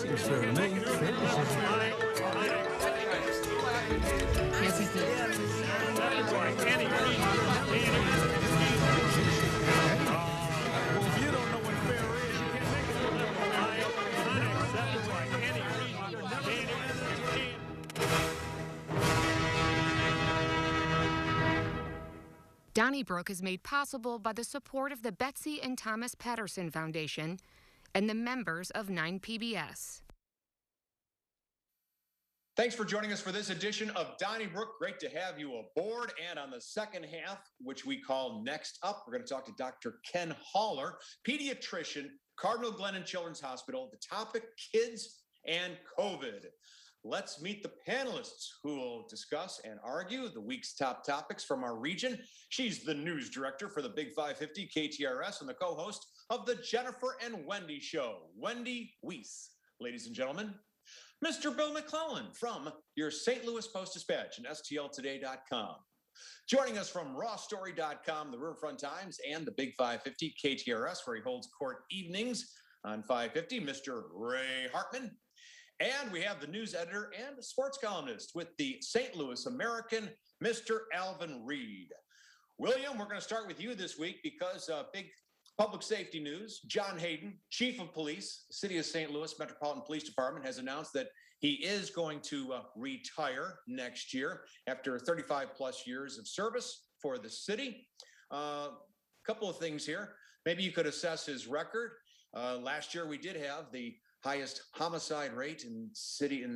Yes, he did. Donnybrook is made possible by the support of the Betsy and Thomas Patterson Foundation and the members of 9PBS. Thanks for joining us for this edition of Donnybrook. Great to have you aboard. And on the second half, which we call Next Up, we're going to talk to Dr. Ken Haller, pediatrician, Cardinal Glennon Children's Hospital. The topic, kids and COVID. Let's meet the panelists who will discuss and argue the week's top topics from our region. She's the news director for the Big 550 KTRS and the co-host of the Jennifer and Wendy Show, Wendy Wiese. Ladies and gentlemen, Mr. Bill McClellan from your St. Louis Post-Dispatch and STLtoday.com. Joining us from rawstory.com, the Riverfront Times, and the Big 550 KTRS, where he holds court evenings on 550, Mr. Ray Hartmann. And we have the news editor and sports columnist with the St. Louis American, Mr. Alvin Reid. William, we're going to start with you this week because big public safety news. John Hayden, Chief of Police, City of St. Louis Metropolitan Police Department, has announced that he is going to retire next year after 35 plus years of service for the city. A couple of things here. Maybe you could assess his record. Last year we did have the highest homicide rate in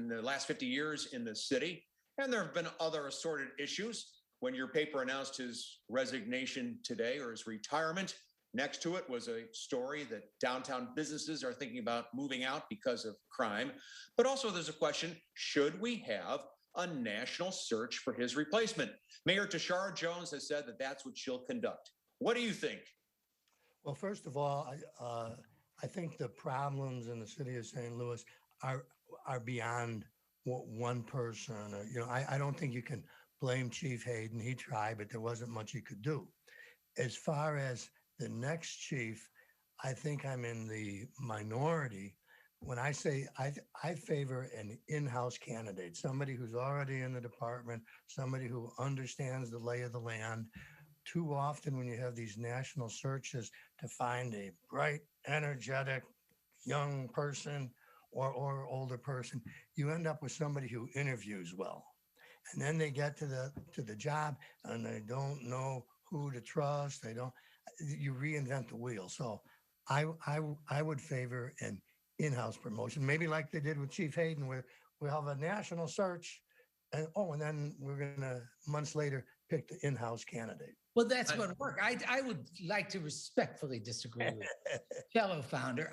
the last 50 years in the city. And there have been other assorted issues. When your paper announced his resignation today or his retirement, next to it was a story that downtown businesses are thinking about moving out because of crime. But also there's a question, should we have a national search for his replacement? Mayor Tashara Jones has said that that's what she'll conduct. What do you think? Well, first of all, I think the problems in the city of St. Louis are beyond one person. I don't think you can blame Chief Hayden. He tried, but there wasn't much he could do. As far as the next chief, I think I'm in the minority when I say I favor an in-house candidate, somebody who's already in the department, somebody who understands the lay of the land. Too often when you have these national searches to find a bright, energetic young person or older person, you end up with somebody who interviews well. And then they get to the job and they don't know who to trust. You reinvent the wheel. So I would favor an in-house promotion, maybe like they did with Chief Hayden, where we have a national search and then we're gonna months later pick the in-house candidate. Well, that's what work. I would like to respectfully disagree with fellow founder.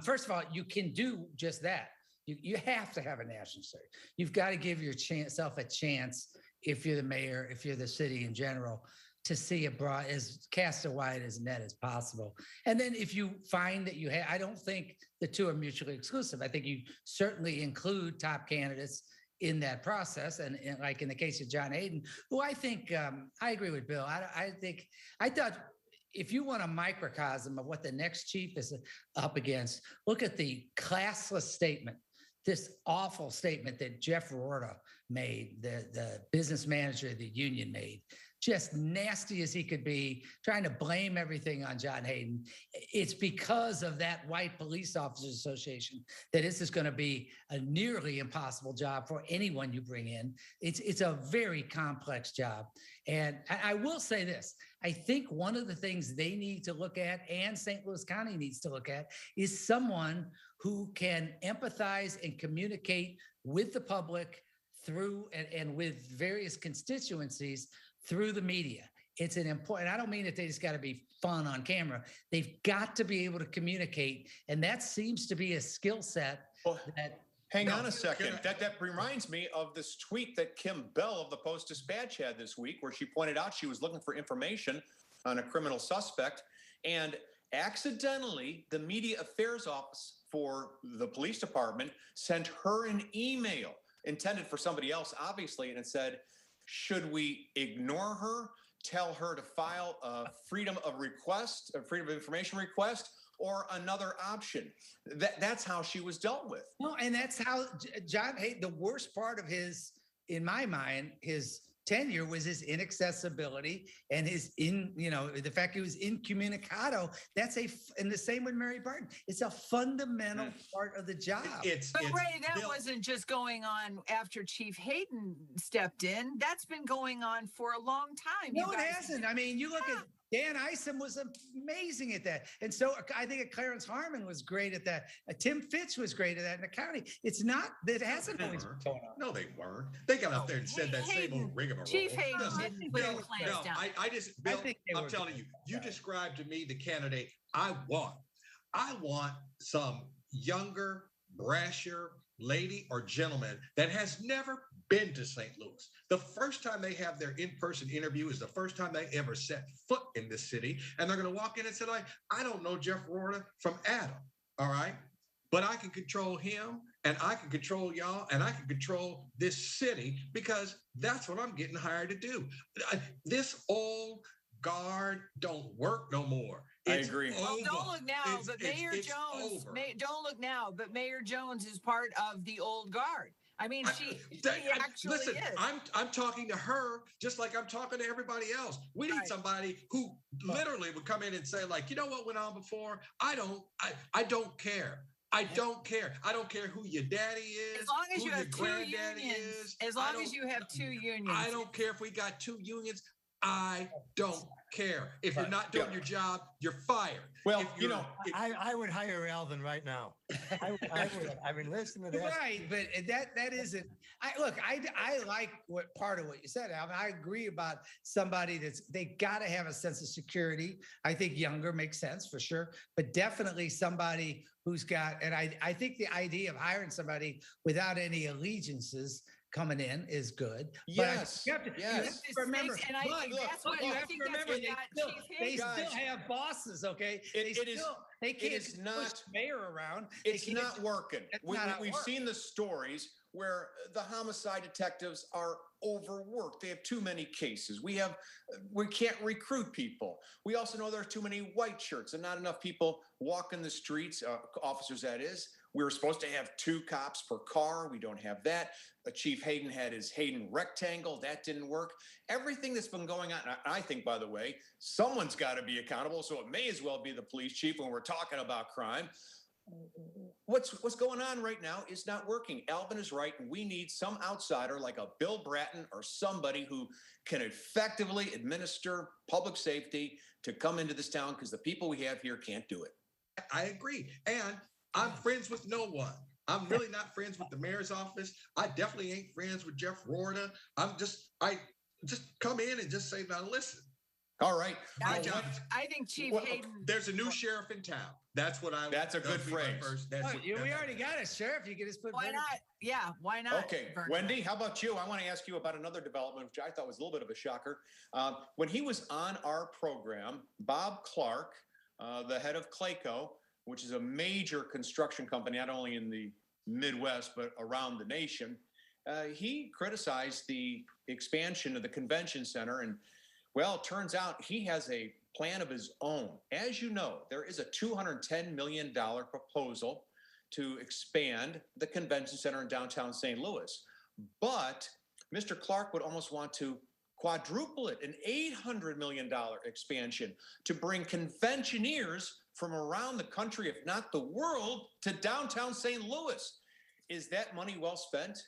First of all, you can do just that. You have to have a national search. You've got to give yourself a chance, if you're the mayor, if you're the city in general, to see cast as wide as net as possible. And then if you find that I don't think the two are mutually exclusive. I think you certainly include top candidates in that process. And like in the case of John Hayden, who I think, I agree with Bill. I thought if you want a microcosm of what the next chief is up against, look at the classless statement, this awful statement that Jeff Rorta made, the business manager of the union made. Just nasty as he could be, trying to blame everything on John Hayden. It's because of that White Police Officers Association that this is going to be a nearly impossible job for anyone you bring in. It's a very complex job. And I will say this, I think one of the things they need to look at, and St. Louis County needs to look at, is someone who can empathize and communicate with the public through and with various constituencies through the media. It's an important, I don't mean that they just got to be fun on camera. They've got to be able to communicate. And that seems to be a skill set that. Hang on a second. That reminds me of this tweet that Kim Bell of the Post-Dispatch had this week, where she pointed out she was looking for information on a criminal suspect. And accidentally, the media affairs office for the police department sent her an email intended for somebody else, obviously. And it said, should we ignore her, tell her to file a freedom of information request, or another option. That's how she was dealt with. No, and that's how John. Hey, the worst part of his, in my mind, his tenure was his inaccessibility and the fact he was incommunicado. That's and the same with Mary Barton. It's a fundamental part of the job. But Ray, that wasn't just going on after Chief Hayden stepped in. That's been going on for a long time. No, it hasn't. I mean, you look at Dan Isom was amazing at that. And so I think Clarence Hartmann was great at that. Tim Fitch was great at that in the county. It's not, that hasn't always been going on. No, they weren't. They got up there and said that same old rigmarole. Chief Hayden didn't put the plans down. Bill, I'm telling you, you described to me the candidate I want. I want some younger, brasher lady or gentleman that has never been to St. Louis. The first time they have their in-person interview is the first time they ever set foot in this city. And they're going to walk in and say, like, I don't know Jeff Rorta from Adam. All right. But I can control him and I can control y'all and I can control this city because that's what I'm getting hired to do. This old guard don't work no more. I agree. Well, don't look now, but Mayor Jones. Don't look now, but Mayor Jones is part of the old guard. I mean, she actually listen, is. I'm talking to her just like I'm talking to everybody else. We need somebody who literally would come in and say, like, you know what went on before? I don't care. I don't care. I don't care who your daddy is. As long as who you have your two granddaddy unions. is. As long as you have two unions. I don't care if we got two unions. I don't care. If you're not doing your job, you're fired. Well, I would hire Alvin right now. I would. I mean, listen to that. Right, but that isn't. I like what part of what you said, Alvin. I agree about somebody they got to have a sense of security. I think younger makes sense for sure, but definitely somebody who's got. And I think the idea of hiring somebody without any allegiances coming in is good. Yes. You have to remember. And I think that's what you have to remember. They still have bosses. Okay. They can't push the mayor around. It's not working. We've seen the stories where the homicide detectives are overworked. They have too many cases. We can't recruit people. We also know there are too many white shirts and not enough people walking the streets, officers that is. We were supposed to have 2 cops per car. We don't have that. Chief Hayden had his Hayden rectangle. That didn't work. Everything that's been going on, I think, by the way, someone's got to be accountable. So it may as well be the police chief when we're talking about crime. What's going on right now is not working. Alvin is right. And we need some outsider like a Bill Bratton or somebody who can effectively administer public safety to come into this town because the people we have here can't do it. I agree. And I'm friends with no one. I'm really not friends with the mayor's office. I definitely ain't friends with Jeff Rorta. I just come in and just say, now listen. All right. I think Chief Hayden. There's a new sheriff in town. That's what I. That's a good phrase. We already got a sheriff. You can just put. Why not? Yeah. Why not? Okay, Wendy. How about you? I want to ask you about another development, which I thought was a little bit of a shocker. When he was on our program, Bob Clark, the head of Clayco, which is a major construction company, not only in the Midwest, but around the nation. He criticized the expansion of the convention center. And well, it turns out he has a plan of his own. As you know, there is a $210 million proposal to expand the convention center in downtown St. Louis. But Mr. Clark would almost want to quadruple it, an $800 million expansion to bring conventioneers from around the country, if not the world, to downtown St. Louis. Is that money well spent?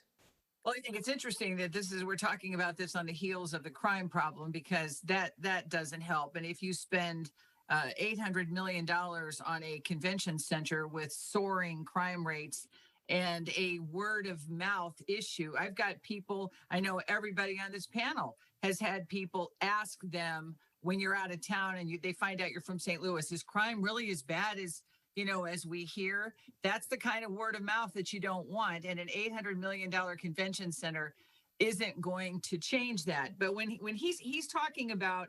Well, I think it's interesting that we're talking about this on the heels of the crime problem, because that doesn't help. And if you spend $800 million on a convention center with soaring crime rates and a word of mouth issue, I've got people, I know everybody on this panel has had people ask them, when you're out of town and they find out you're from St. Louis, is crime really as bad as we hear? That's the kind of word of mouth that you don't want. And an $800 million convention center isn't going to change that. But when he's talking about,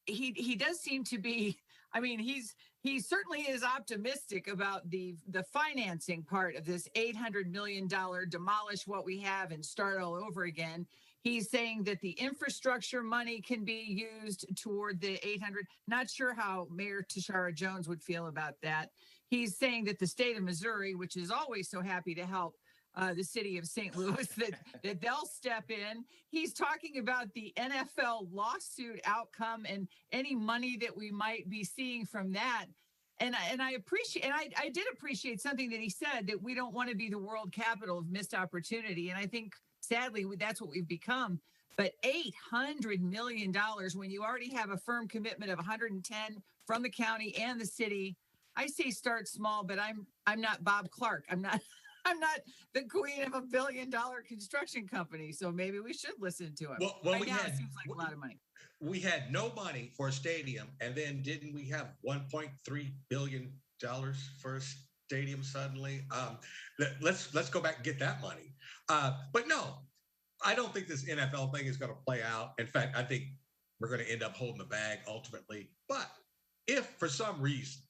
he does seem to be, I mean, he certainly is optimistic about the financing part of this $800 million demolish what we have and start all over again. He's saying that the infrastructure money can be used toward the 800. Not sure how Mayor Tashara Jones would feel about that. He's saying that the state of Missouri, which is always so happy to help the city of St. Louis, that they'll step in. He's talking about the NFL lawsuit outcome and any money that we might be seeing from that. And I appreciate, and I did appreciate something that he said, that we don't want to be the world capital of missed opportunity. And I think, sadly, that's what we've become. But $800 million, when you already have a firm commitment of 110 from the county and the city, I say start small. But I'm not Bob Clark. I'm not the queen of $1 billion construction company. So maybe we should listen to him. Well, right now, it seems like a lot of money. We had no money for a stadium, and then didn't we have $1.3 billion for a stadium suddenly? Let's go back and get that money. But no, I don't think this NFL thing is going to play out. In fact, I think we're going to end up holding the bag ultimately. But if for some reason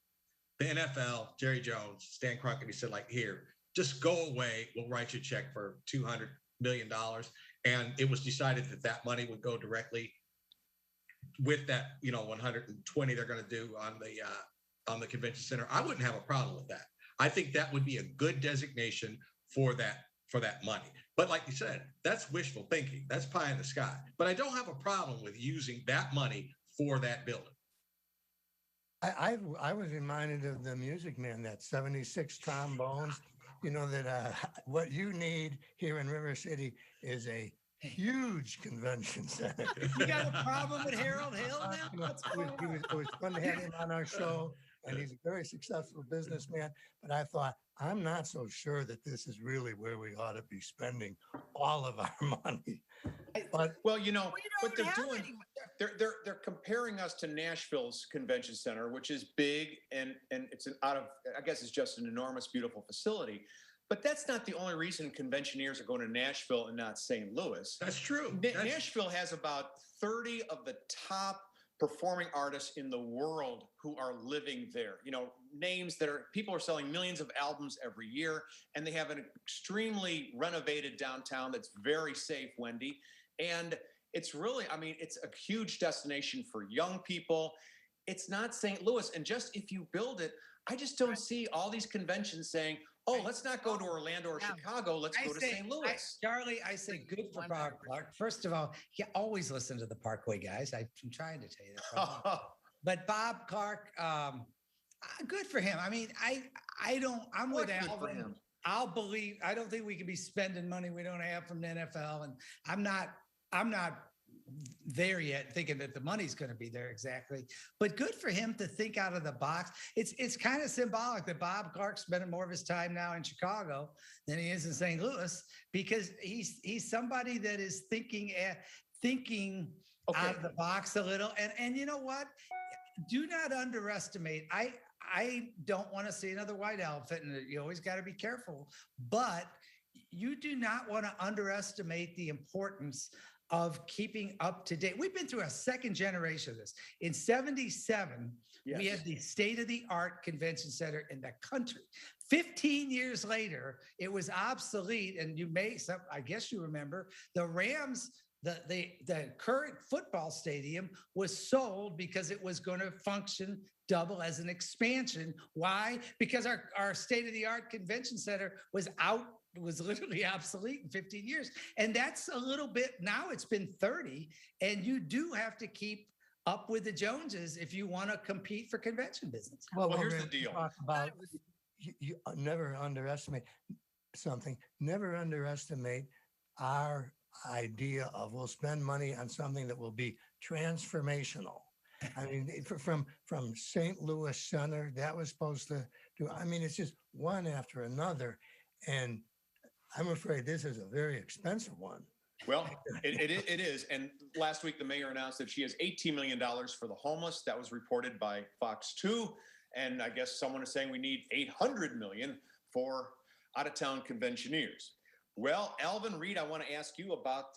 the NFL, Jerry Jones, Stan Kroenke, he said, like, here, just go away. We'll write you a check for $200 million. And it was decided that that money would go directly with that, 120 they're going to do on the convention center. I wouldn't have a problem with that. I think that would be a good designation for that money. But like you said, that's wishful thinking. That's pie in the sky. But I don't have a problem with using that money for that building. I was reminded of the Music Man, that 76 trombones. That what you need here in River City is a huge convention center. You got a problem with Harold Hill now? It was fun to have him on our show, and he's a very successful businessman. But I thought, I'm not so sure that this is really where we ought to be spending all of our money. But well, what they're doing, they're comparing us to Nashville's convention center, which is big and it's I guess it's just an enormous, beautiful facility. But that's not the only reason conventioneers are going to Nashville and not St. Louis. That's true. Nashville has about 30 of the top performing artists in the world who are living there. Names that people are selling millions of albums every year, and they have an extremely renovated downtown that's very safe, Wendy. And it's really, it's a huge destination for young people. It's not St. Louis. And just if you build it, I just don't see all these conventions saying, oh, let's not go to Orlando or Chicago. Let's go to St. Louis. Charlie, I say good for Bob Clark. First of all, you always listen to the Parkway guys. I'm trying to tell you that. But Bob Clark, good for him. I'm with Alvin. I don't think we can be spending money we don't have from the NFL. And I'm not there yet thinking that the money's going to be there exactly, but good for him to think out of the box. It's kind of symbolic that Bob Clark's spending more of his time now in Chicago than he is in St. Louis, because he's somebody that is thinking out of the box a little. And you know what? Do not underestimate. I don't want to see another white elephant, and you always got to be careful, but you do not want to underestimate the importance of keeping up to date. We've been through a second generation of this. In 77, we had the state-of-the-art convention center in the country. 15 years later, it was obsolete. And I guess you remember, the Rams, the current football stadium was sold because it was going to function double as an expansion. Why? Because our state-of-the-art convention center was literally obsolete in 15 years. And that's a little bit, now it's been 30, and you do have to keep up with the Joneses if you want to compete for convention business. Well, here's the deal. Talk about, you never underestimate something. Never underestimate our idea of we'll spend money on something that will be transformational. From St. Louis Center, that was supposed to do, it's just one after another. And I'm afraid this is a very expensive one. Well, it is. And last week, the mayor announced that she has $18 million for the homeless. That was reported by Fox 2. And I guess someone is saying we need $800 million for out-of-town conventioneers. Well, Alvin Reid, I want to ask you about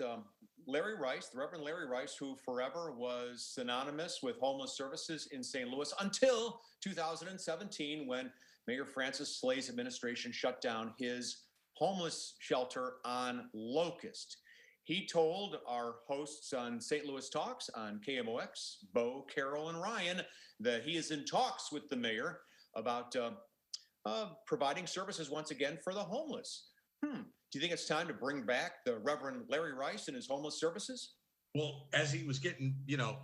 Larry Rice, the Reverend Larry Rice, who forever was synonymous with homeless services in St. Louis until 2017, when Mayor Francis Slay's administration shut down his homeless shelter on Locust. he told our hosts on St. Louis Talks on KMOX, Bo, Carol, and Ryan, that he is in talks with the mayor about providing services once again for the homeless. Do you think it's time to bring back the Reverend Larry Rice and his homeless services? Well, as he was getting,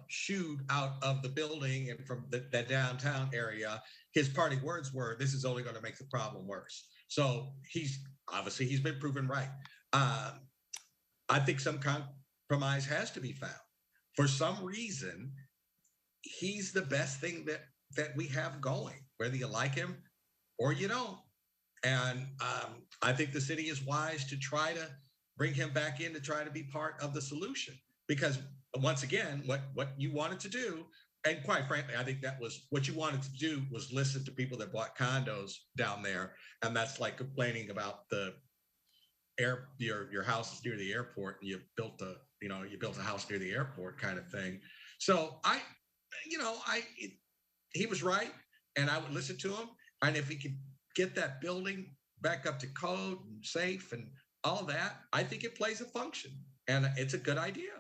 shooed out of the building and from that downtown area, his parting words were, "This is only going to make the problem worse." So he's been proven right. I think some compromise has to be found. For some reason, he's the best thing that we have going, whether you like him or you don't. And I think the city is wise to try to bring him back in to try to be part of the solution. Because once again, what you wanted to do, and quite frankly, I think that was what you wanted to do, was listen to people that bought condos down there. And that's like complaining about your house is near the airport and you built a house near the airport kind of thing. So he was right, and I would listen to him. And if he could get that building back up to code and safe and all that, I think it plays a function, and it's a good idea.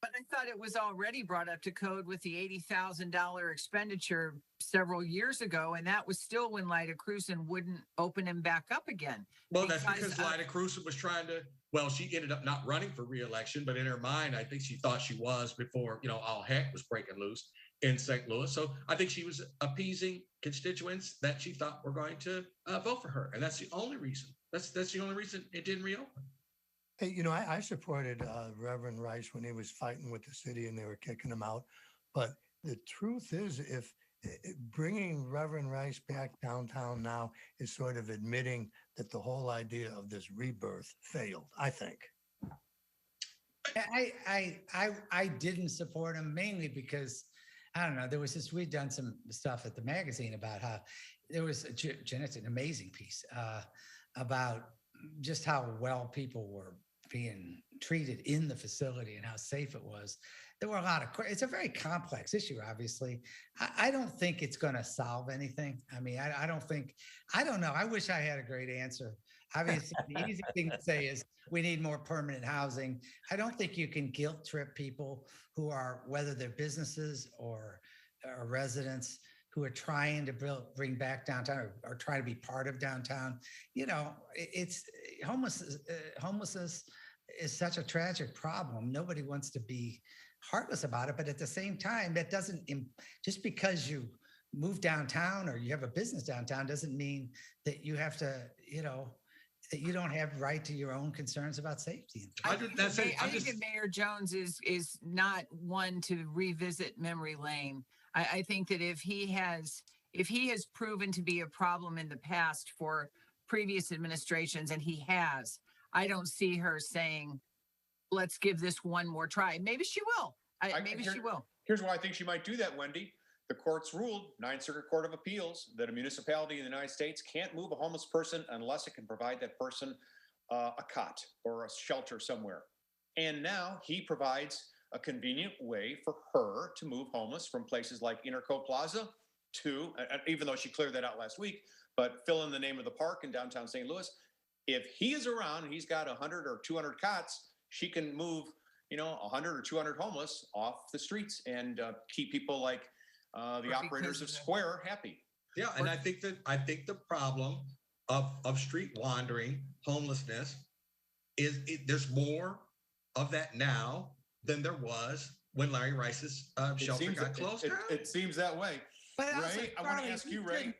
But I thought it was already brought up to code with the $80,000 expenditure several years ago, and that was still when Lyda Crewson wouldn't open him back up again. Well, that's because Lyda Crewson was trying to, she ended up not running for re-election, but in her mind, I think she thought she was before, all heck was breaking loose in St. Louis. So I think she was appeasing constituents that she thought were going to vote for her. And that's the only reason. That's the only reason it didn't reopen. Hey, I supported Reverend Rice when he was fighting with the city and they were kicking him out. But the truth is, if bringing Reverend Rice back downtown now is sort of admitting that the whole idea of this rebirth failed, I think. I didn't support him mainly because, I don't know, we'd done some stuff at the magazine about how there was, Janet's an amazing piece about just how well people were being treated in the facility and how safe it was. There were a lot of, it's a very complex issue, obviously. I don't think it's going to solve anything. I mean, I don't know. I wish I had a great answer. Obviously, the easy thing to say is we need more permanent housing. I don't think you can guilt trip people who are, whether they're businesses or residents, who are trying to bring back downtown or try to be part of downtown. It's homelessness is such a tragic problem. Nobody wants to be heartless about it, but at the same time, that doesn't, just because you move downtown or you have a business downtown doesn't mean that you have to, that you don't have right to your own concerns about safety. I think that Mayor Jones is not one to revisit memory lane. I think that if he has proven to be a problem in the past for previous administrations, and he has, I don't see her saying, let's give this one more try. Maybe she will. She will. Here's why I think she might do that, Wendy. The courts ruled, Ninth Circuit Court of Appeals, that a municipality in the United States can't move a homeless person unless it can provide that person a cot or a shelter somewhere. And now he provides a convenient way for her to move homeless from places like Interco Plaza to, even though she cleared that out last week, but fill in the name of the park in downtown St. Louis. If he is around and he's got 100 or 200 cots, she can move, 100 or 200 homeless off the streets and keep people like the operators of Square happy. Yeah, and I think the problem of street wandering, homelessness, is there's more of that now than there was when Larry Rice's shelter got closed down. It seems that way. But Ray, also, I want to ask you, Ray.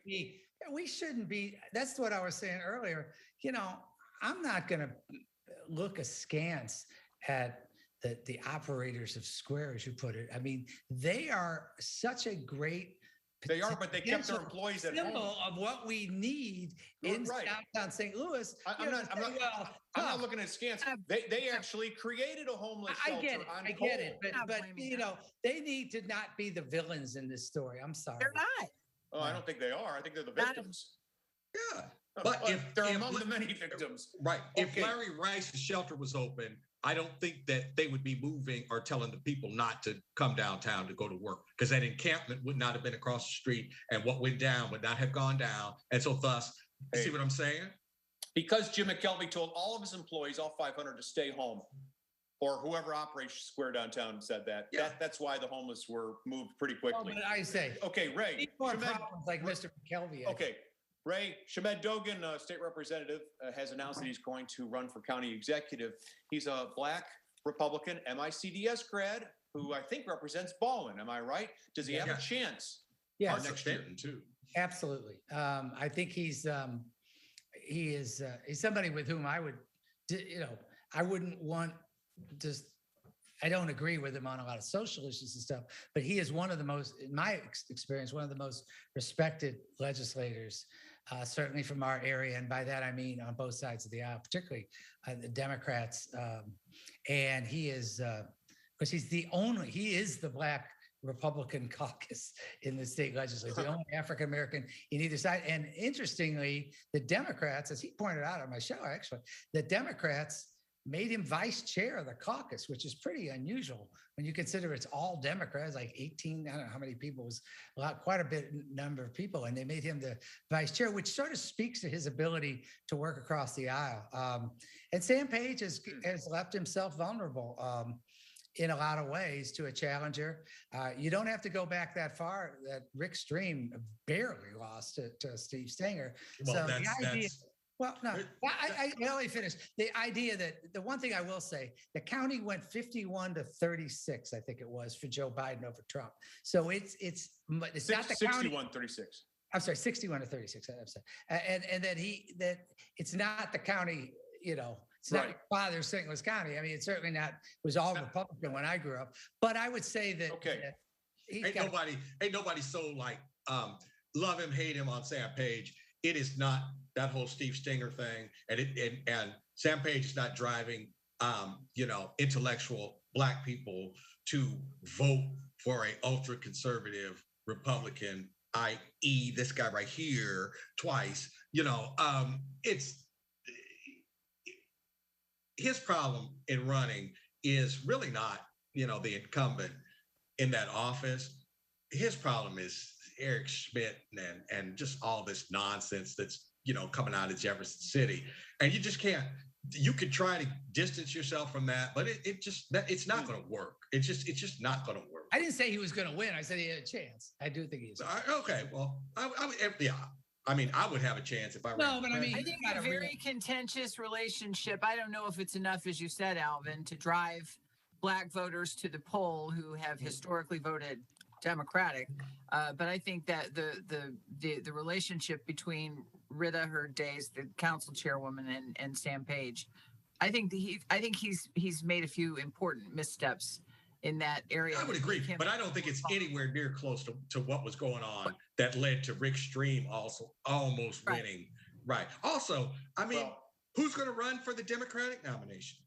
We shouldn't be, that's what I was saying earlier. I'm not going to look askance at the operators of Square, as you put it. I mean, they are such a great. They are, but they kept their employees at home. Symbol of what we need in downtown St. Louis. I'm not looking at scans. They actually created a homeless shelter. I get it, but they need to not be the villains in this story. I'm sorry. They're not. Oh, I don't think they are. I think they're the victims. Yeah, but if they're among the many victims, right? Okay. If Larry Rice's shelter was open, I don't think that they would be moving or telling the people not to come downtown to go to work, because that encampment would not have been across the street, and what went down would not have gone down. And so thus, see what I'm saying? Because Jim McKelvey told all of his employees, all 500, to stay home. or whoever operates Square Downtown said that. Yeah. That's why the homeless were moved pretty Well, quickly. but I say, Okay, Ray. need more Shamed- problems like Mr. McKelvey. Okay, Ray, Shamed Dogan, state representative, has announced that he's going to run for county executive. He's a Black Republican MICDS grad who I think represents Baldwin. Am I right? Does he have Yeah. a chance? Yeah, Parts of Stanton too. absolutely. I think he's somebody with whom I would, I wouldn't want just. I don't agree with him on a lot of social issues and stuff, but he is one of the most, in my experience, one of the most respected legislators, certainly from our area. And by that, I mean on both sides of the aisle, particularly the Democrats. And he is, because he is the Black Republican caucus in the state legislature, the only African-American in either side. And interestingly, the Democrats, as he pointed out on my show, actually, the Democrats made him vice chair of the caucus, which is pretty unusual when you consider it's all Democrats, like 18, I don't know how many people, it was quite a bit number of people, and they made him the vice chair, which sort of speaks to his ability to work across the aisle. And Sam Page has left himself vulnerable in a lot of ways to a challenger. You don't have to go back that far. That Rick Stream barely lost to Steve Stenger. Well, so that's well, no, I only finished. The idea that the one thing I will say, the county went 51-36, I think it was, for Joe Biden over Trump. So it's not the county. 61-36. I'm sorry, 61-36. I'm sorry, and that it's not the county. It's not your father's St. Louis County. I mean, it's certainly not. It was all Republican when I grew up. But I would say that. Okay. That ain't nobody so like love him, hate him on Sam Page. It is not that whole Steve Stenger thing, and Sam Page is not driving intellectual Black people to vote for a ultra conservative Republican, i.e., this guy right here twice. It's his problem in running is really not the incumbent in that office. His problem is Eric Schmidt and just all this nonsense that's coming out of Jefferson City, and you just can't. You could try to distance yourself from that, but it's not going to work. It's just not going to work. I didn't say he was going to win. I said he had a chance. I do think he is. Okay, well, I mean, I would have a chance if I. No, but I mean, I think a very contentious relationship. I don't know if it's enough, as you said, Alvin, to drive Black voters to the poll who have historically voted Democratic, but I think that the relationship between Rita Hurd Days, the council chairwoman, and Sam Page, I think he's made a few important missteps in that area. I would agree, but I don't think it's anywhere near close to what was going on that led to Rick Stream also almost winning. Right. Also, I mean, who's going to run for the Democratic nomination?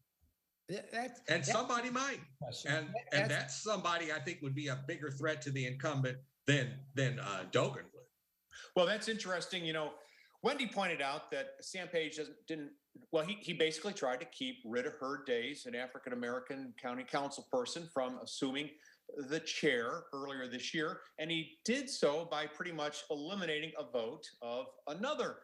Somebody might, and that's somebody I think would be a bigger threat to the incumbent than Dogan would. Well, that's interesting. Wendy pointed out that Sam Page didn't. Well, he basically tried to keep Rita Hurd Days, an African American county council person, from assuming the chair earlier this year, and he did so by pretty much eliminating a vote of another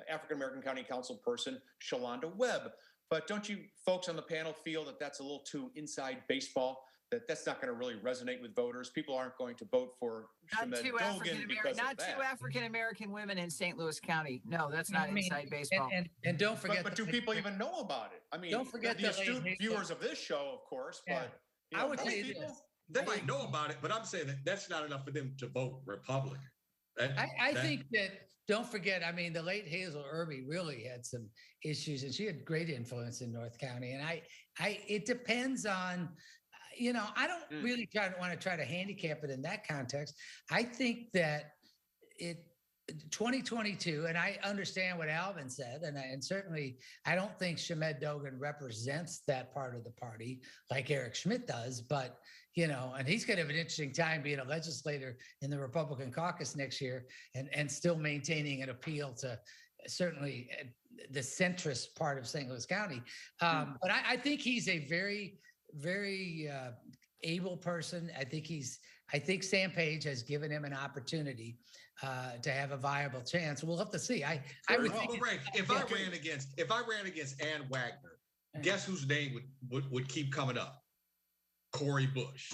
African American county council person, Shalonda Webb. But don't you folks on the panel feel that that's a little too inside baseball? That's not going to really resonate with voters. People aren't going to vote for Shamed Dogan because not of that. two African American women in St. Louis County. No, that's not inside baseball. And don't forget. But do people even know about it? I mean, don't forget the astute viewers of this show, of course. Yeah. But I would say they might know about it, but I'm saying that's not enough for them to vote Republican. I think that. Don't forget, I mean, the late Hazel Irby really had some issues, and she had great influence in North County. And it depends on, I don't really want to try to handicap it in that context. I think that 2022, and I understand what Alvin said, and certainly I don't think Shamed Dogan represents that part of the party like Eric Schmidt does, but and he's going to have an interesting time being a legislator in the Republican caucus next year and still maintaining an appeal to certainly the centrist part of St. Louis County. But I think he's a very, very able person. I think Sam Page has given him an opportunity to have a viable chance. We'll have to see. I would think if I ran against Ann Wagner, guess whose name would keep coming up? Corey Bush.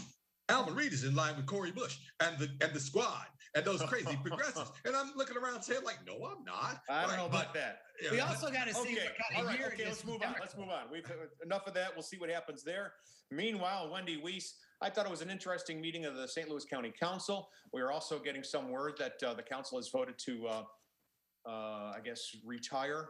Alvin Reid is in line with Corey Bush and the squad and those crazy progressives. And I'm looking around saying, like, no, I'm not. I don't know about that. Yeah, We also got to see Okay, what kind all of right, year okay, it is let's for move on. Democrats. Let's move on. We've enough of that. We'll see what happens there. Meanwhile, Wendy Wiese, I thought it was an interesting meeting of the St. Louis County Council. We are also getting some word that the council has voted to, I guess, retire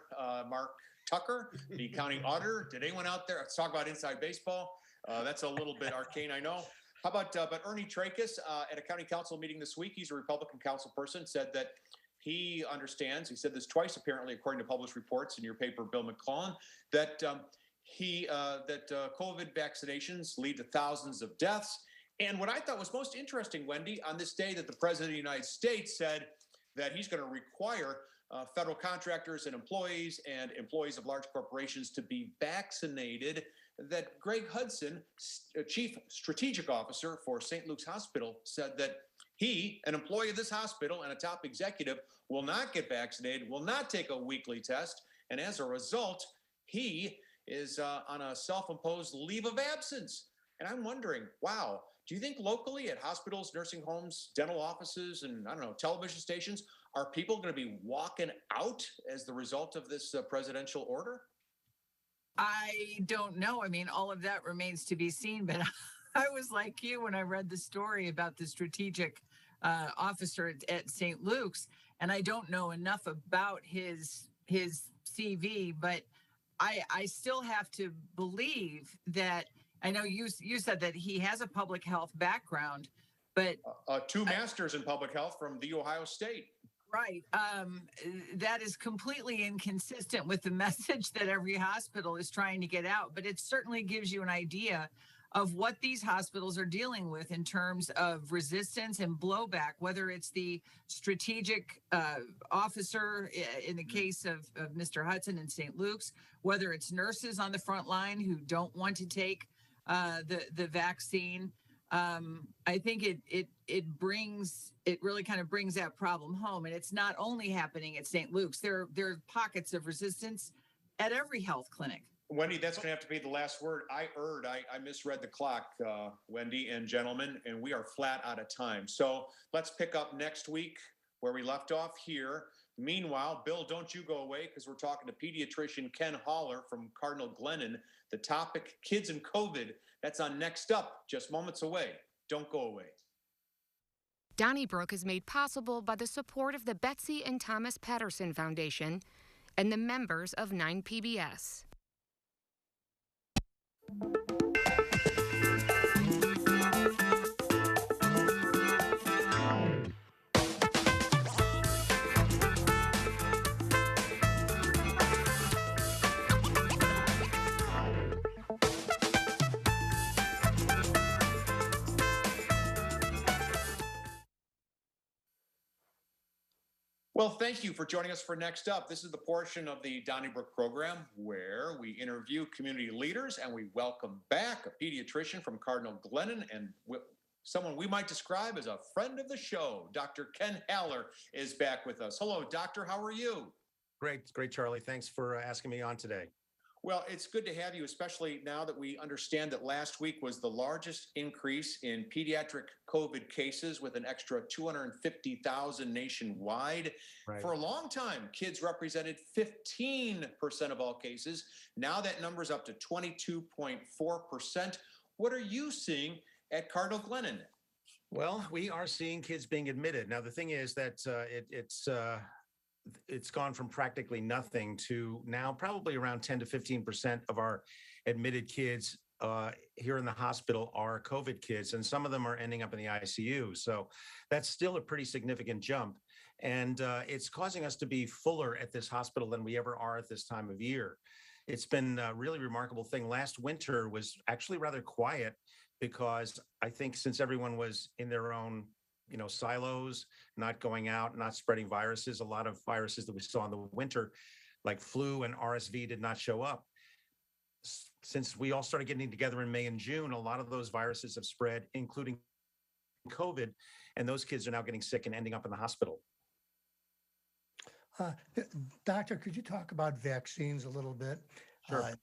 Mark Tucker, the county auditor. Did anyone out there? Let's talk about inside baseball. That's a little bit arcane, I know. How about but Ernie Trachis at a county council meeting this week? He's a Republican council person, said that he understands. He said this twice, apparently, according to published reports in your paper, Bill McClellan, that COVID vaccinations lead to thousands of deaths. And what I thought was most interesting, Wendy, on this day that the president of the United States said that he's going to require federal contractors and employees of large corporations to be vaccinated, that Greg Hudson, chief strategic officer for St. Luke's Hospital, said that he, an employee of this hospital and a top executive, will not get vaccinated, will not take a weekly test. And as a result, he is on a self-imposed leave of absence. And I'm wondering, wow, do you think locally at hospitals, nursing homes, dental offices, and I don't know, television stations, are people going to be walking out as the result of this presidential order? I don't know. I mean, all of that remains to be seen, but I was like you when I read the story about the strategic officer at St. Luke's, and I don't know enough about his CV, but I still have to believe that. I know you said that he has a public health background, but 2 masters in public health from The Ohio State. right. That is completely inconsistent with the message that every hospital is trying to get out, but it certainly gives you an idea of what these hospitals are dealing with in terms of resistance and blowback, whether it's the strategic officer in the case of Mr. Hudson in St. Luke's, whether it's nurses on the front line who don't want to take the vaccine. I think it really kind of brings that problem home. And it's not only happening at St. Luke's. There are pockets of resistance at every health clinic. Wendy, that's going to have to be the last word. I misread the clock, Wendy and gentlemen, and we are flat out of time. So let's pick up next week where we left off here. Meanwhile, Bill, don't you go away, because we're talking to pediatrician Ken Haller from Cardinal Glennon. The topic, kids and COVID, that's on Next Up, just moments away. Don't go away. Donnybrook is made possible by the support of the Betsy and Thomas Patterson Foundation and the members of 9PBS. Well, thank you for joining us for Next Up. This is the portion of the Donnybrook program where we interview community leaders and we welcome back a pediatrician from Cardinal Glennon and someone we might describe as a friend of the show. Dr. Ken Haller is back with us. Hello, doctor. How are you? Great, Charlie. Thanks for asking me on today. Well, it's good to have you, especially now that we understand that last week was the largest increase in pediatric COVID cases with an extra 250,000 nationwide. Right. For a long time, kids represented 15% of all cases. Now that number's up to 22.4%. What are you seeing at Cardinal Glennon? Well, we are seeing kids being admitted. Now, the thing is that it's gone from practically nothing to now probably around 10 to 15% of our admitted kids here in the hospital are COVID kids, and some of them are ending up in the ICU. So that's still a pretty significant jump. And it's causing us to be fuller at this hospital than we ever are at this time of year. It's been a really remarkable thing. Last winter was actually rather quiet because I think since everyone was in their own silos, not going out, not spreading viruses. A lot of viruses that we saw in the winter, like flu and RSV, did not show up. Since we all started getting together in May and June, a lot of those viruses have spread, including COVID, and those kids are now getting sick and ending up in the hospital. Doctor, could you talk about vaccines a little bit? Sure.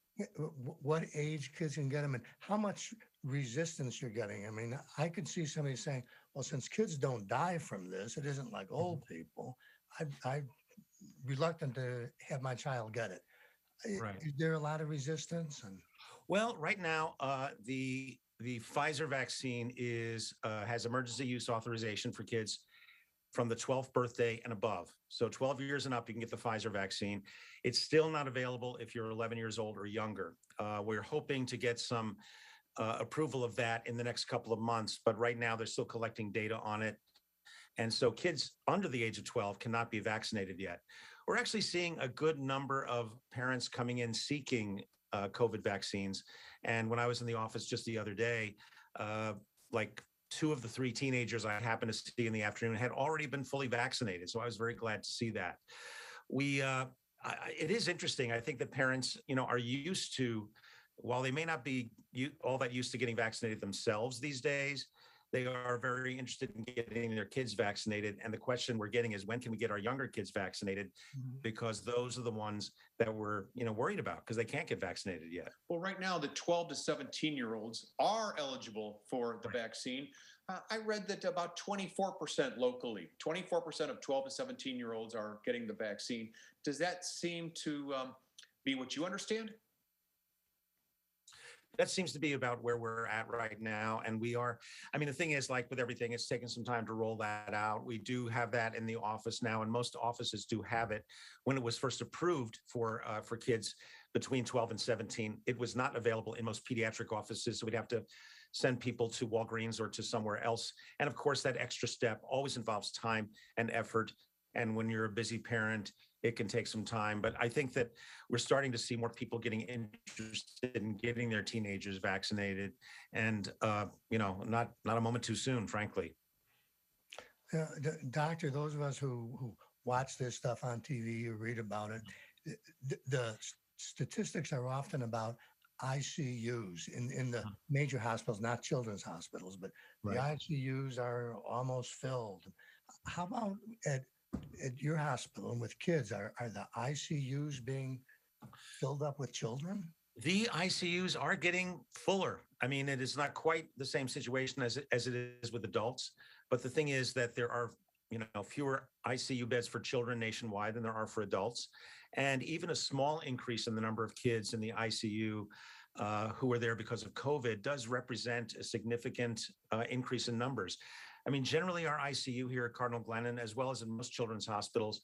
What age kids can get them and how much resistance you're getting. I mean, I could see somebody saying, well, since kids don't die from this, it isn't like old people. I'm reluctant to have my child get it. Right. Is there a lot of resistance? And Well, right now, the Pfizer vaccine is has emergency use authorization for kids from the 12th birthday and above. So 12 years and up, you can get the Pfizer vaccine. It's still not available if you're 11 years old or younger. We're hoping to get some approval of that in the next couple of months, but right now they're still collecting data on it. And so kids under the age of 12 cannot be vaccinated yet. We're actually seeing a good number of parents coming in seeking COVID vaccines. And when I was in the office just the other day, like 2 of the 3 teenagers I happened to see in the afternoon had already been fully vaccinated. So I was very glad to see that. It is interesting. I think that parents, are used to, while they may not be all that used to getting vaccinated themselves these days, they are very interested in getting their kids vaccinated. And the question we're getting is, when can we get our younger kids vaccinated? Because those are the ones that we're, worried about because they can't get vaccinated yet. Well, right now, the 12 to 17-year-olds are eligible for the vaccine. I read that about 24% locally, 24% of 12 to 17-year-olds are getting the vaccine. Does that seem to be what you understand? That seems to be about where we're at right now. And the thing is, like with everything, it's taken some time to roll that out. We do have that in the office now, and most offices do have it. When it was first approved for kids between 12 and 17, it was not available in most pediatric offices. So we'd have to send people to Walgreens or to somewhere else. And of course, that extra step always involves time and effort. And when you're a busy parent, it can take some time. But I think that we're starting to see more people getting interested in getting their teenagers vaccinated, and not a moment too soon, frankly. Doctor, those of us who watch this stuff on TV or read about it, the statistics are often about ICUs in the major hospitals, not children's hospitals, but the ICUs are almost filled. How about at your hospital and with kids, are the ICUs being filled up with children? The ICUs are getting fuller. I mean, it is not quite the same situation as it is with adults, but the thing is that there are, fewer ICU beds for children nationwide than there are for adults. And even a small increase in the number of kids in the ICU who are there because of COVID does represent a significant increase in numbers. I mean, generally our ICU here at Cardinal Glennon, as well as in most children's hospitals,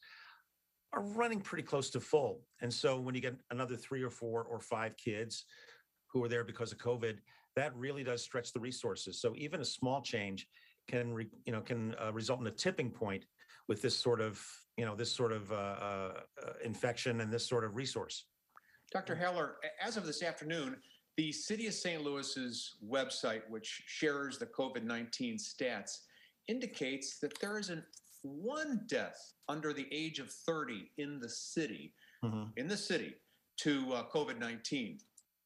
are running pretty close to full. And so when you get another 3 or 4 or 5 kids who are there because of COVID, that really does stretch the resources. So even a small change can result in a tipping point with this sort of infection and this sort of resource. Dr. Heller, as of this afternoon, the City of St. Louis's website, which shares the COVID-19 stats, indicates that there isn't one death under the age of 30 in the city, to COVID-19.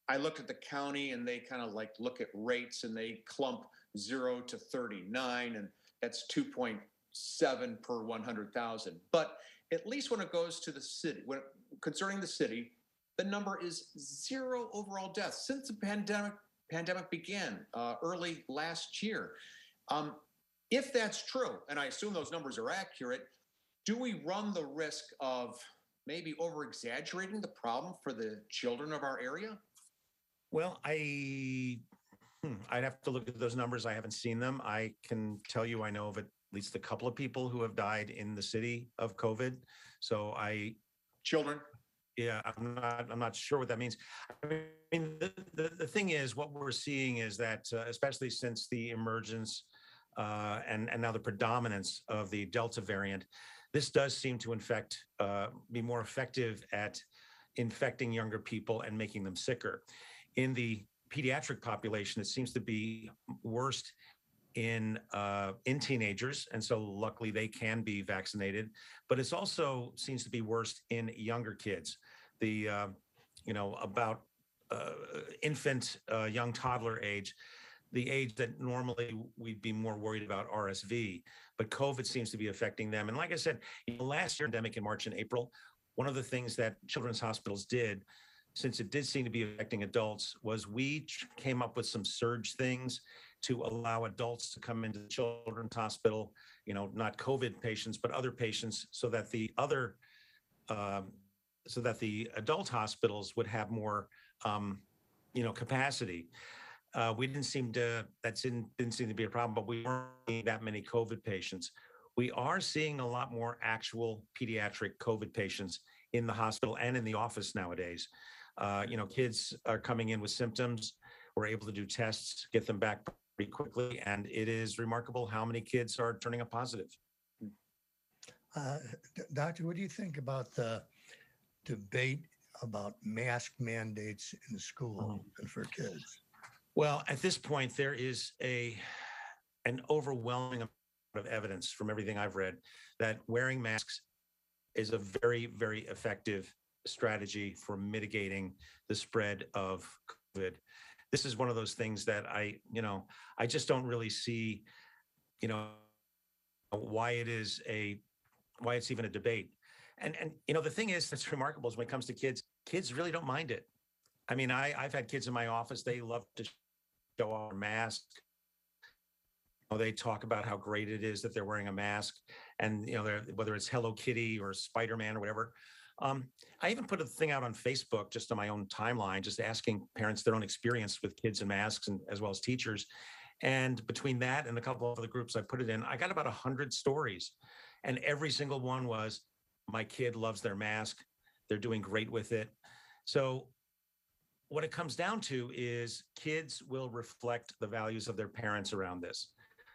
I looked at the county and they kind of look at rates and they clump 0 to 39, and that's 2.7 per 100,000. But at least when it goes to the city, concerning the city, the number is 0 overall deaths since the pandemic began early last year. If that's true, and I assume those numbers are accurate, do we run the risk of maybe over-exaggerating the problem for the children of our area? Well, I'd have to look at those numbers. I haven't seen them. I can tell you I know of at least a couple of people who have died in the city of COVID. So Children? Yeah, I'm not sure what that means. I mean, the thing is, what we're seeing is that, especially since the emergence and now the predominance of the Delta variant, this does seem to be more effective at infecting younger people and making them sicker. In the pediatric population, it seems to be worst in teenagers, and so luckily they can be vaccinated. But it's also seems to be worst in younger kids, about infant, young toddler age, the age that normally we'd be more worried about RSV, but COVID seems to be affecting them. And like I said, last year, pandemic in March and April, one of the things that children's hospitals did since it did seem to be affecting adults, was we came up with some surge things to allow adults to come into the children's hospital, not COVID patients, but other patients, so that the adult hospitals would have more, capacity. We didn't seem to, didn't seem to be a problem, but we weren't seeing that many COVID patients. We are seeing a lot more actual pediatric COVID patients in the hospital and in the office nowadays. Kids are coming in with symptoms. We're able to do tests, get them back pretty quickly, and it is remarkable how many kids are turning up positive. Doctor, what do you think about the debate about mask mandates in school and for kids? Well, at this point, there is an overwhelming amount of evidence from everything I've read that wearing masks is a very, very effective strategy for mitigating the spread of COVID. This is one of those things that I just don't really see, why it's even a debate. And the thing is that's remarkable is when it comes to kids really don't mind it. I mean, I've had kids in my office, they love to show off their mask. They talk about how great it is that they're wearing a mask, and whether it's Hello Kitty or Spider-Man or whatever. I even put a thing out on Facebook, just on my own timeline, just asking parents their own experience with kids and masks, and as well as teachers. And between that and a couple of other groups I put it in, I got about 100 stories, and every single one was, my kid loves their mask. They're doing great with it. So what it comes down to is kids will reflect the values of their parents around this.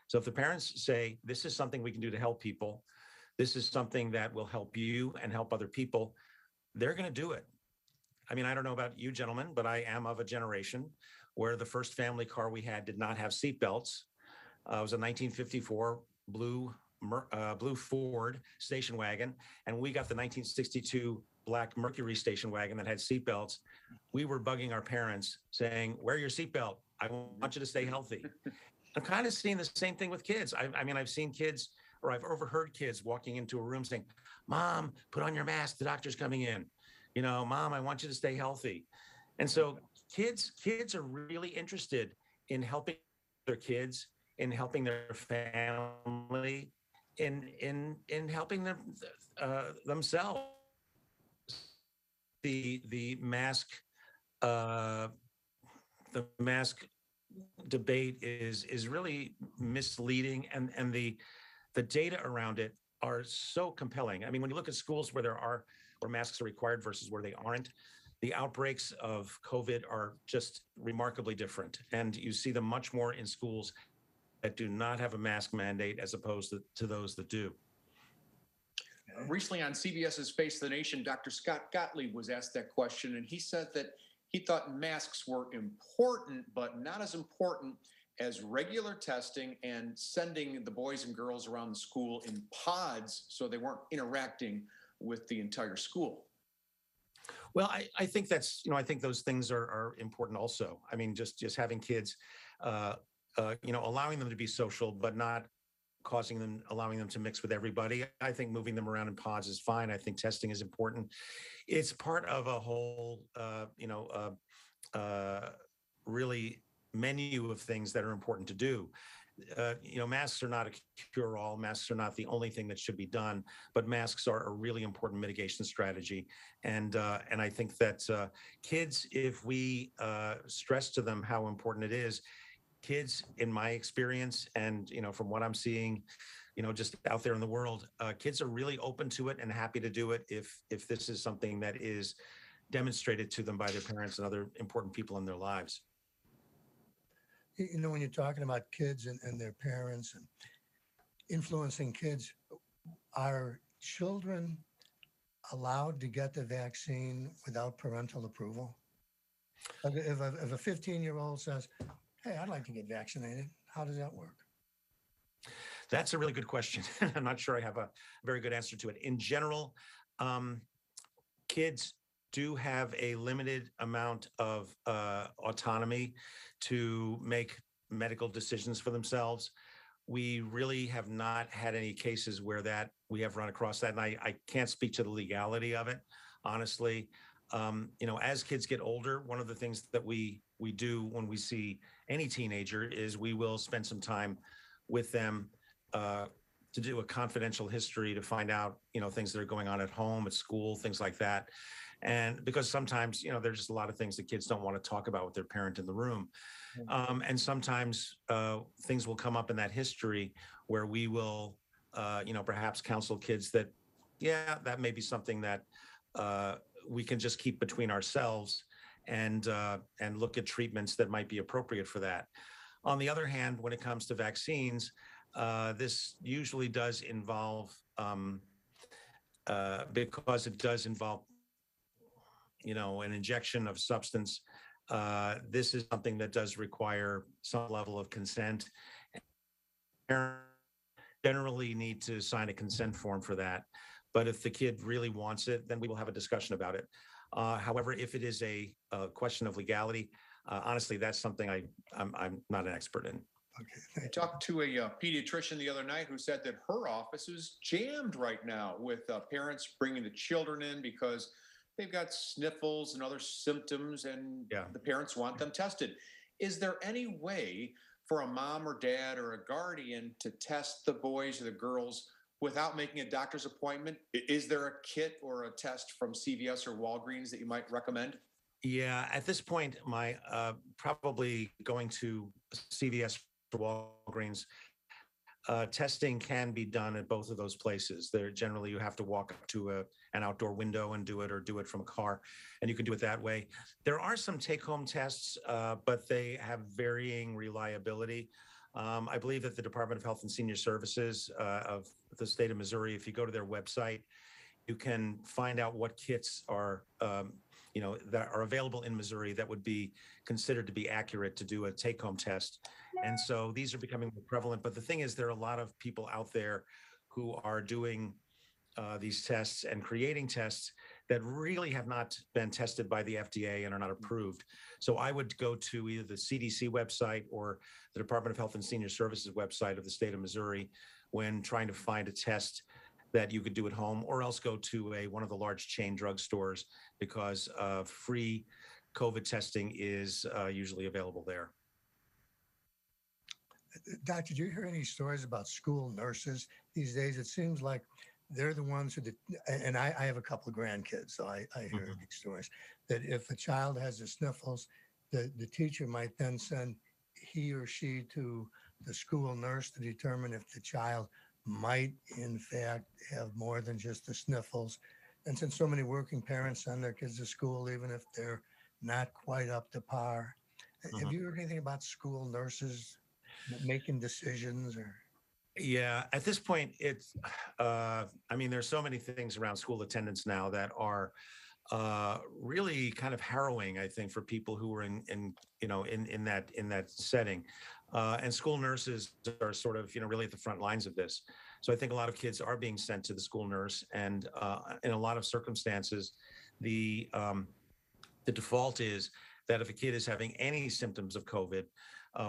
So if the parents say, this is something we can do to help people, this is something that will help you and help other people, they're going to do it. I mean, I don't know about you gentlemen, but I am of a generation where the first family car we had did not have seatbelts. It was a 1954 blue Ford station wagon, and we got the 1962 black Mercury station wagon that had seatbelts. We were bugging our parents saying, wear your seatbelt. I want you to stay healthy. I'm kind of seeing the same thing with kids. I've seen kids, or I've overheard kids walking into a room saying, Mom, put on your mask. The doctor's coming in. Mom, I want you to stay healthy. And so kids are really interested in helping their kids, in helping their family, in helping them themselves. The mask debate is really misleading, and the data around it are so compelling. I mean, when you look at schools where masks are required versus where they aren't, the outbreaks of COVID are just remarkably different. And you see them much more in schools that do not have a mask mandate as opposed to those that do. Recently on CBS's Face the Nation, Dr. Scott Gottlieb was asked that question, and he said that he thought masks were important, but not as important as regular testing and sending the boys and girls around the school in pods so they weren't interacting with the entire school. Well, I think that's, I think those things are important also. I mean, just having kids, allowing them to be social, but not allowing them to mix with everybody. I think moving them around in pods is fine. I think testing is important. It's part of a whole, really menu of things that are important to do. Masks are not a cure-all. Masks are not the only thing that should be done, but masks are a really important mitigation strategy. And I think that kids, if we stress to them how important it is, kids, in my experience, and from what I'm seeing, just out there in the world, kids are really open to it and happy to do it if this is something that is demonstrated to them by their parents and other important people in their lives. When you're talking about kids and their parents and influencing kids, are children allowed to get the vaccine without parental approval? If a 15-year-old says, hey, I'd like to get vaccinated, how does that work? That's a really good question. I'm not sure I have a very good answer to it. In general, kids do have a limited amount of autonomy to make medical decisions for themselves. We really have not had any cases where we have run across that. And I can't speak to the legality of it, honestly. as kids get older, one of the things that we do when we see any teenager is we will spend some time with them to do a confidential history to find out, things that are going on at home, at school, things like that. And because sometimes, there's just a lot of things that kids don't want to talk about with their parent in the room. And sometimes things will come up in that history where we will, perhaps counsel kids that, that may be something that we can just keep between ourselves and look at treatments that might be appropriate for that. On the other hand, when it comes to vaccines, this usually does involve, because it does involve, an injection of substance. This is something that does require some level of consent. Parents generally need to sign a consent form for that. But if the kid really wants it, then we will have a discussion about it. However, if it is a question of legality, honestly, that's something I'm not an expert in. I talked to a pediatrician the other night who said that her office is jammed right now with parents bringing the children in because they've got sniffles and other symptoms, and the parents want them tested. Is there any way for a mom or dad or a guardian to test the boys or the girls without making a doctor's appointment? Is there a kit or a test from CVS or Walgreens that you might recommend? Yeah, at this point, my probably going to CVS or Walgreens. Testing can be done at both of those places. There generally you have to walk up to an outdoor window and do it, or do it from a car, and you can do it that way. There are some take-home tests, but they have varying reliability. I believe that the Department of Health and Senior Services of the state of Missouri, if you go to their website, you can find out what kits are, that are available in Missouri that would be considered to be accurate to do a take-home test. And so these are becoming more prevalent. But the thing is, there are a lot of people out there who are doing these tests and creating tests that really have not been tested by the FDA and are not approved. So I would go to either the CDC website or the Department of Health and Senior Services website of the state of Missouri when trying to find a test that you could do at home, or else go to one of the large chain drugstores, because free COVID testing is usually available there. Doctor, did you hear any stories about school nurses these days? It seems like they're the ones who, and I have a couple of grandkids, so I hear these stories, that if a child has the sniffles, the teacher might then send he or she to the school nurse to determine if the child might in fact have more than just the sniffles. And since so many working parents send their kids to school, even if they're not quite up to par, have you heard anything about school nurses making decisions? Or Yeah, at this point, it's, there's so many things around school attendance now that are really kind of harrowing, I think, for people who are in that setting. And school nurses are sort of, really at the front lines of this. So I think a lot of kids are being sent to the school nurse, and in a lot of circumstances, the default is that if a kid is having any symptoms of COVID,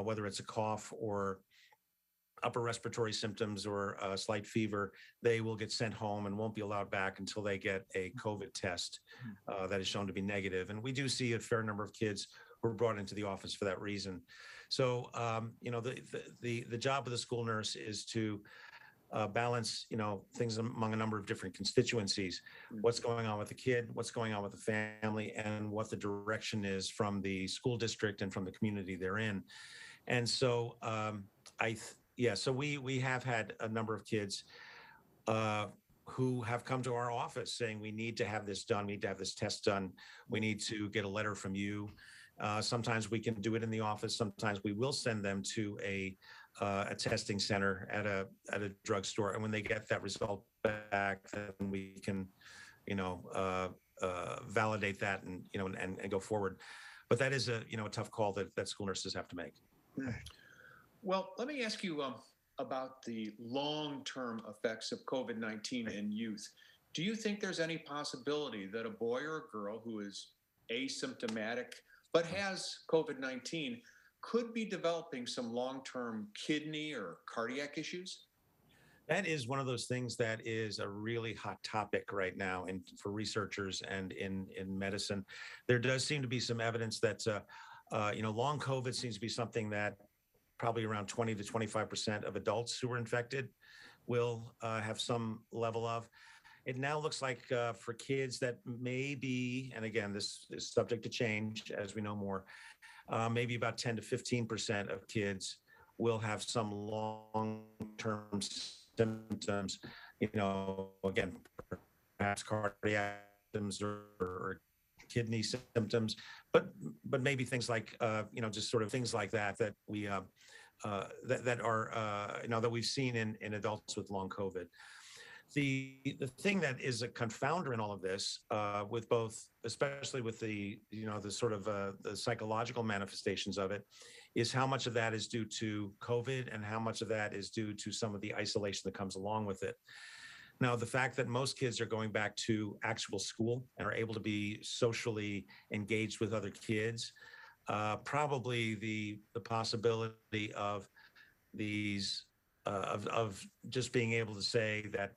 whether it's a cough or upper respiratory symptoms or a slight fever, they will get sent home and won't be allowed back until they get a COVID test that is shown to be negative. And we do see a fair number of kids who are brought into the office for that reason. So, the job of the school nurse is to balance, things among a number of different constituencies. What's going on with the kid, what's going on with the family, and what the direction is from the school district and from the community they're in. And so, so we have had a number of kids who have come to our office saying, we need to have this done, we need to have this test done, we need to get a letter from you. Sometimes we can do it in the office. Sometimes we will send them to a testing center at a drugstore, and when they get that result back, then we can, validate that and go forward. But that is a tough call that school nurses have to make. Well, let me ask you about the long-term effects of COVID-19 in youth. Do you think there's any possibility that a boy or a girl who is asymptomatic but has COVID-19 could be developing some long-term kidney or cardiac issues? That is one of those things that is a really hot topic right now for researchers and in medicine. There does seem to be some evidence that, long COVID seems to be something that probably around 20 to 25% of adults who are infected will have some level of. It now looks like for kids that may be, and again, this is subject to change as we know more, maybe about 10 to 15% of kids will have some long-term symptoms, again, perhaps cardiac symptoms or kidney symptoms, but maybe things like, just sort of things like that we that we've seen in adults with long COVID. The thing that is a confounder in all of this, with both, especially with the sort of the psychological manifestations of it, is how much of that is due to COVID and how much of that is due to some of the isolation that comes along with it. Now, the fact that most kids are going back to actual school and are able to be socially engaged with other kids, probably the possibility of these of just being able to say that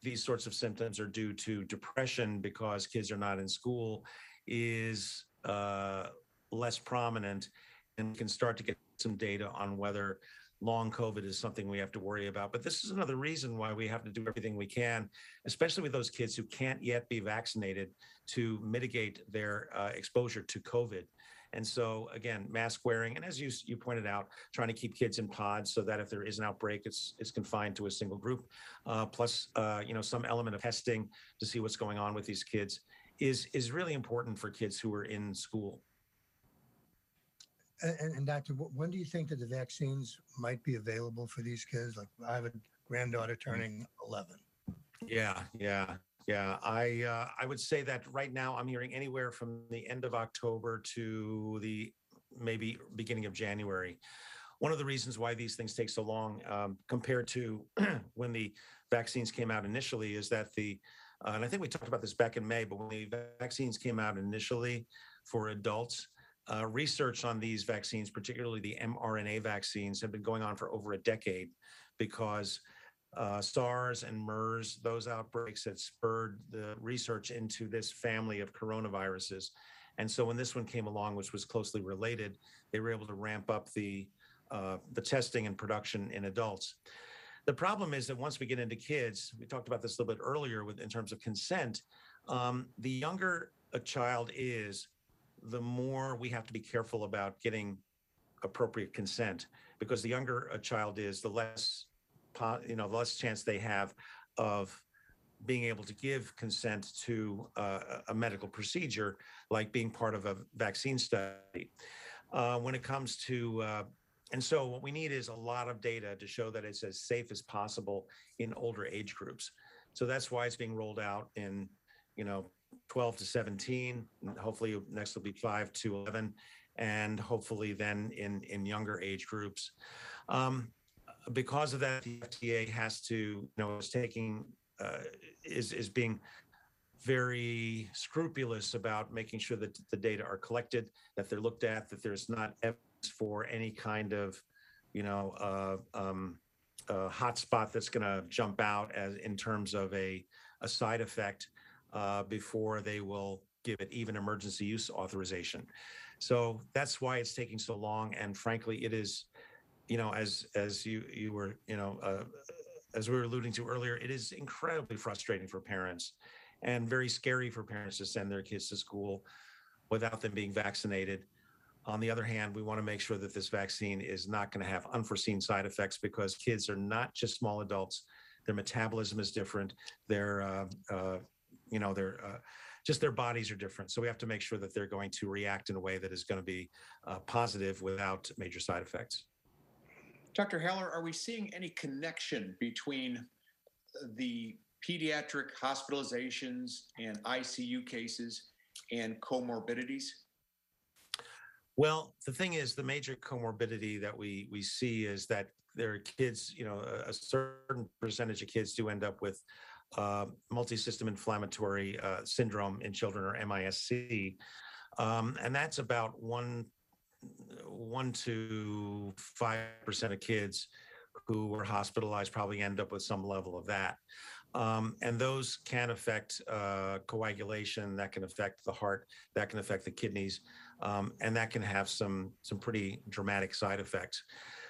these sorts of symptoms are due to depression because kids are not in school is less prominent, and we can start to get some data on whether long COVID is something we have to worry about. But this is another reason why we have to do everything we can, especially with those kids who can't yet be vaccinated, to mitigate their exposure to COVID. And so, again, mask wearing, and as you pointed out, trying to keep kids in pods so that if there is an outbreak, it's confined to a single group. Plus, some element of testing to see what's going on with these kids is really important for kids who are in school. And Doctor, when do you think that the vaccines might be available for these kids? Like, I have a granddaughter turning 11. Yeah. I would say that right now I'm hearing anywhere from the end of October to the maybe beginning of January. One of the reasons why these things take so long compared to when the vaccines came out initially is that and I think we talked about this back in May, but when the vaccines came out initially for adults, research on these vaccines, particularly the mRNA vaccines, have been going on for over a decade because SARS and MERS, those outbreaks had spurred the research into this family of coronaviruses. And so when this one came along, which was closely related, they were able to ramp up the testing and production in adults. The problem is that once we get into kids, we talked about this a little bit earlier in terms of consent, the younger a child is, the more we have to be careful about getting appropriate consent, because the younger a child is, the less chance they have of being able to give consent to a medical procedure, like being part of a vaccine study. When it comes to, and so what we need is a lot of data to show that it's as safe as possible in older age groups. So that's why it's being rolled out in, 12 to 17, and hopefully next will be 5 to 11, and hopefully then in younger age groups. Because of that, the FDA has to, is being very scrupulous about making sure that the data are collected, that they're looked at, that there's not evidence for any kind of, hotspot that's going to jump out as in terms of a side effect before they will give it even emergency use authorization. So that's why it's taking so long. And frankly, it is, as you were, as we were alluding to earlier, it is incredibly frustrating for parents and very scary for parents to send their kids to school without them being vaccinated. On the other hand, we want to make sure that this vaccine is not going to have unforeseen side effects, because kids are not just small adults. Their metabolism is different. Just their bodies are different. So we have to make sure that they're going to react in a way that is going to be positive without major side effects. Dr. Haller, are we seeing any connection between the pediatric hospitalizations and ICU cases and comorbidities? Well, the thing is, the major comorbidity that we see is that there are kids, a certain percentage of kids do end up with MultiSystem inflammatory syndrome in children, or MISC. And that's about 1 to 5% of kids who were hospitalized probably end up with some level of that. And those can affect coagulation, that can affect the heart, that can affect the kidneys, and that can have some pretty dramatic side effects.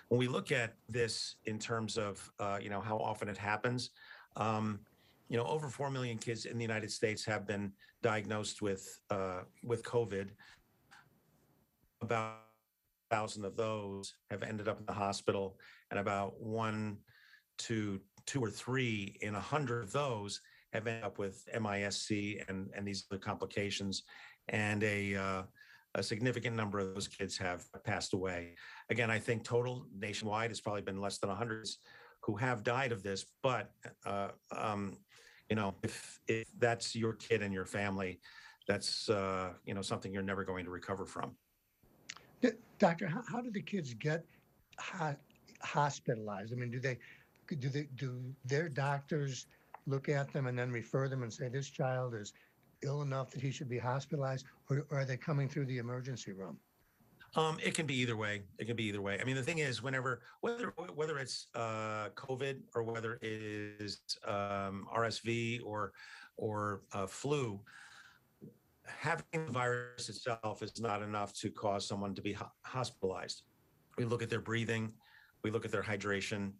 When we look at this in terms of how often it happens, over 4 million kids in the United States have been diagnosed with COVID. About 1,000 of those have ended up in the hospital, and about 1 to 2 or 3 in 100 of those have ended up with MIS-C and these other complications, and a significant number of those kids have passed away. Again, I think total nationwide has probably been less than 100 who have died of this, but if that's your kid and your family, that's something you're never going to recover from. Doctor, how do the kids get hospitalized? I mean, do their doctors look at them and then refer them and say this child is ill enough that he should be hospitalized, or are they coming through the emergency room? It can be either way. It can be either way. I mean, the thing is, whether it's COVID or whether it is RSV or flu, having the virus itself is not enough to cause someone to be hospitalized. We look at their breathing, we look at their hydration.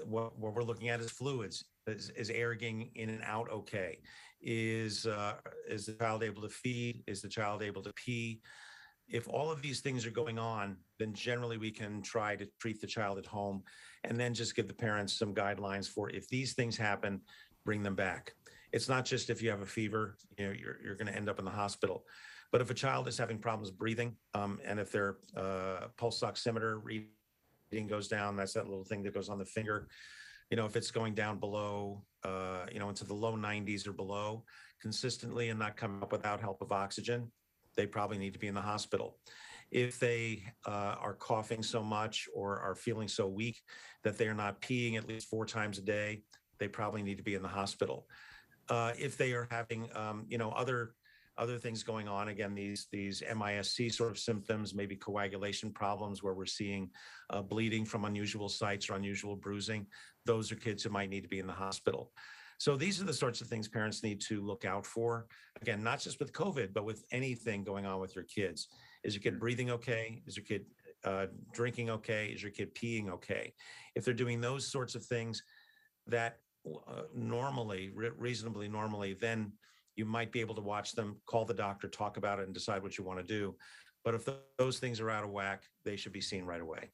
What we're looking at is fluids. Is air getting in and out okay? Is the child able to feed? Is the child able to pee? If all of these things are going on, then generally we can try to treat the child at home and then just give the parents some guidelines for if these things happen, bring them back. It's not just if you have a fever, you're going to end up in the hospital. But if a child is having problems breathing, and if their pulse oximeter reading goes down, that's that little thing that goes on the finger. If it's going down below, into the low 90s or below consistently and not coming up without help of oxygen, they probably need to be in the hospital. If they are coughing so much or are feeling so weak that they are not peeing at least 4 times a day, they probably need to be in the hospital. If they are having, other things going on, again, these MIS-C sort of symptoms, maybe coagulation problems where we're seeing bleeding from unusual sites or unusual bruising, those are kids who might need to be in the hospital. So these are the sorts of things parents need to look out for. Again, not just with COVID, but with anything going on with your kids. Is your kid breathing okay? Is your kid drinking okay? Is your kid peeing okay? If they're doing those sorts of things that reasonably normally, then you might be able to watch them, call the doctor, talk about it, and decide what you want to do. But if those things are out of whack, they should be seen right away.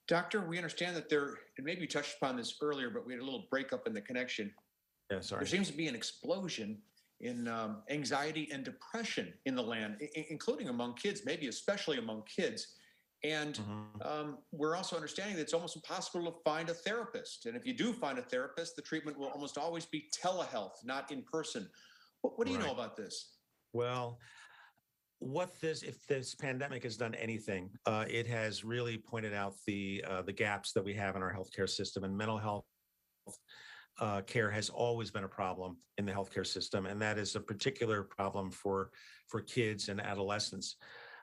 Doctor, we understand that and maybe you touched upon this earlier, but we had a little breakup in the connection. Yeah, sorry. There seems to be an explosion in anxiety and depression in the land, including among kids, maybe especially among kids. And we're also understanding that it's almost impossible to find a therapist. And if you do find a therapist, the treatment will almost always be telehealth, not in person. What do you know about this? Well, if this pandemic has done anything, it has really pointed out the gaps that we have in our healthcare system, and mental health care has always been a problem in the healthcare system, and that is a particular problem for kids and adolescents.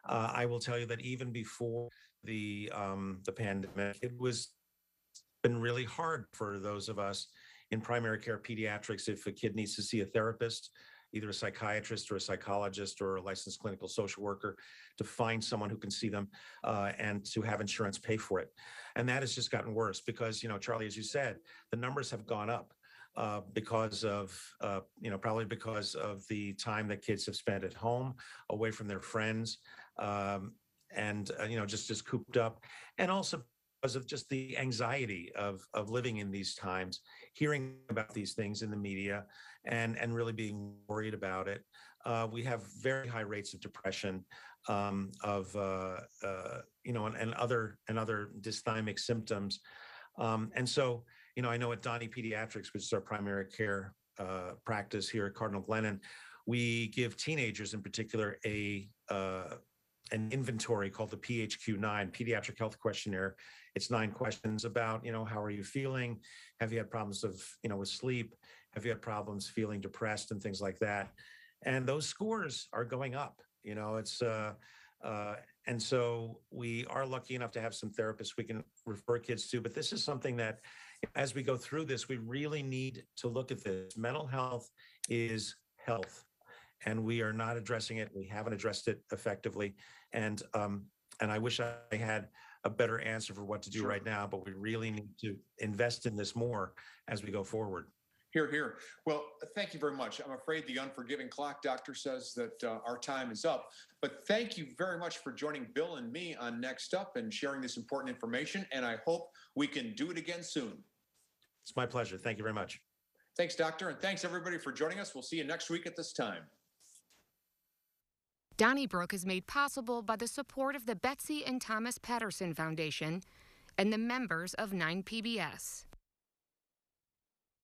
I will tell you that even before the pandemic, it was been really hard for those of us in primary care pediatrics. If a kid needs to see a therapist, either a psychiatrist or a psychologist or a licensed clinical social worker, to find someone who can see them and to have insurance pay for it. And that has just gotten worse because, Charlie, as you said, the numbers have gone up because of, probably because of the time that kids have spent at home, away from their friends, and just cooped up. And also because of just the anxiety of living in these times, hearing about these things in the media and really being worried about it. We have very high rates of depression, and other dysthymic symptoms. And so, I know at Donny Pediatrics, which is our primary care practice here at Cardinal Glennon, we give teenagers in particular an inventory called the PHQ-9, Pediatric Health Questionnaire. It's 9 questions about, how are you feeling? Have you had problems with sleep? Have you had problems feeling depressed and things like that? And those scores are going up. It's And so we are lucky enough to have some therapists we can refer kids to. But this is something that, as we go through this, we really need to look at this. Mental health is health, and we are not addressing it. We haven't addressed it effectively. And I wish I had a better answer for what to do right now, but we really need to invest in this more as we go forward. Here, here. Well, thank you very much. I'm afraid the unforgiving clock doctor says that our time is up. But thank you very much for joining Bill and me on Next Up and sharing this important information. And I hope we can do it again soon. It's my pleasure. Thank you very much. Thanks, doctor. And thanks, everybody, for joining us. We'll see you next week at this time. Donnybrook is made possible by the support of the Betsy and Thomas Patterson Foundation and the members of 9PBS.